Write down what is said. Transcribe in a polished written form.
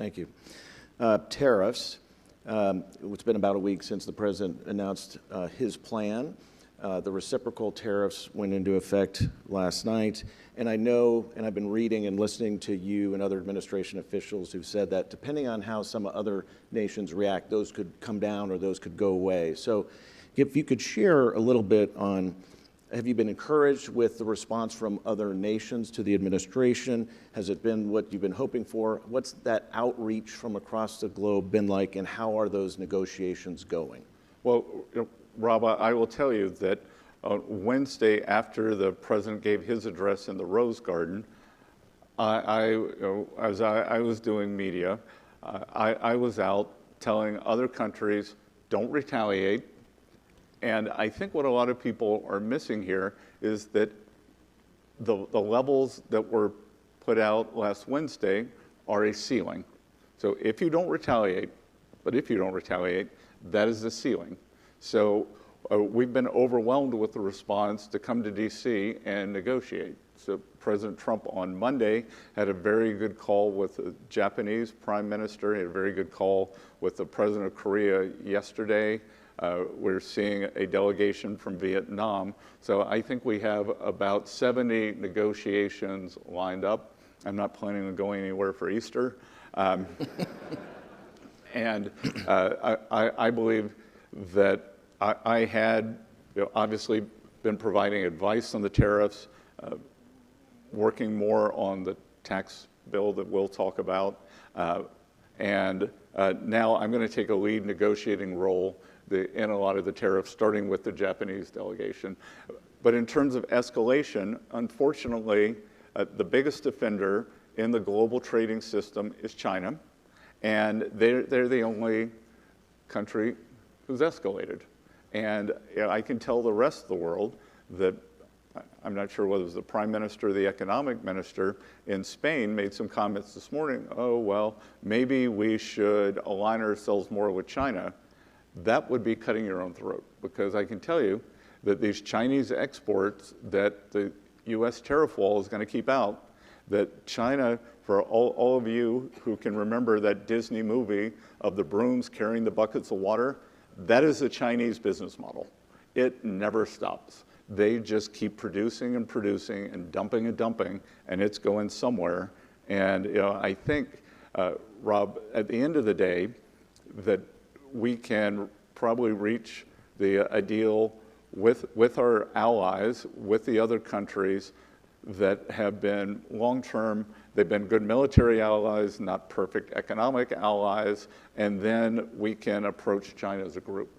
Thank you. Tariffs. It's been about a week since the president announced his plan. The reciprocal tariffs went into effect last night. And I know, and I've been reading and listening to you and other administration officials who've said that depending on how some other nations react, those could come down or those could go away. So if you could share a little bit on, have you been encouraged with the response from other nations to the administration? Has it been what you've been hoping for? What's that outreach from across the globe been like, and how are those negotiations going? Well, Rob, I will tell you that Wednesday, after the president gave his address in the Rose Garden, as I was doing media, I was out telling other countries, don't retaliate. And I think what a lot of people are missing here is that the levels that were put out last Wednesday are a ceiling. So if you don't retaliate, that is the ceiling. So we've been overwhelmed with the response to come to DC and negotiate. So President Trump on Monday had a very good call with the Japanese Prime Minister. He had a very good call with the President of Korea yesterday. We're seeing a delegation from Vietnam. So I think we have about 70 negotiations lined up. I'm not planning on going anywhere for Easter. And I believe that I had obviously been providing advice on the tariffs, working more on the tax bill that we'll talk about. And now I'm going to take a lead negotiating role in a lot of the tariffs, starting with the Japanese delegation. But in terms of escalation, unfortunately, the biggest offender in the global trading system is China. And they're the only country who's escalated. And I can tell the rest of the world that, I'm not sure whether it was the Prime Minister or the Economic Minister in Spain made some comments this morning, oh, well, maybe we should align ourselves more with China. That would be cutting your own throat, because I can tell you that these Chinese exports that the U.S. tariff wall is going to keep out, that China, for all of you who can remember that Disney movie of the brooms carrying the buckets of water, that is the Chinese business model. It never stops. They just keep producing and producing and dumping, and it's going somewhere. And I think, Rob, at the end of the day, that we can probably reach a deal with our allies, with the other countries that have been long-term. They've been good military allies, not perfect economic allies, and then we can approach China as a group.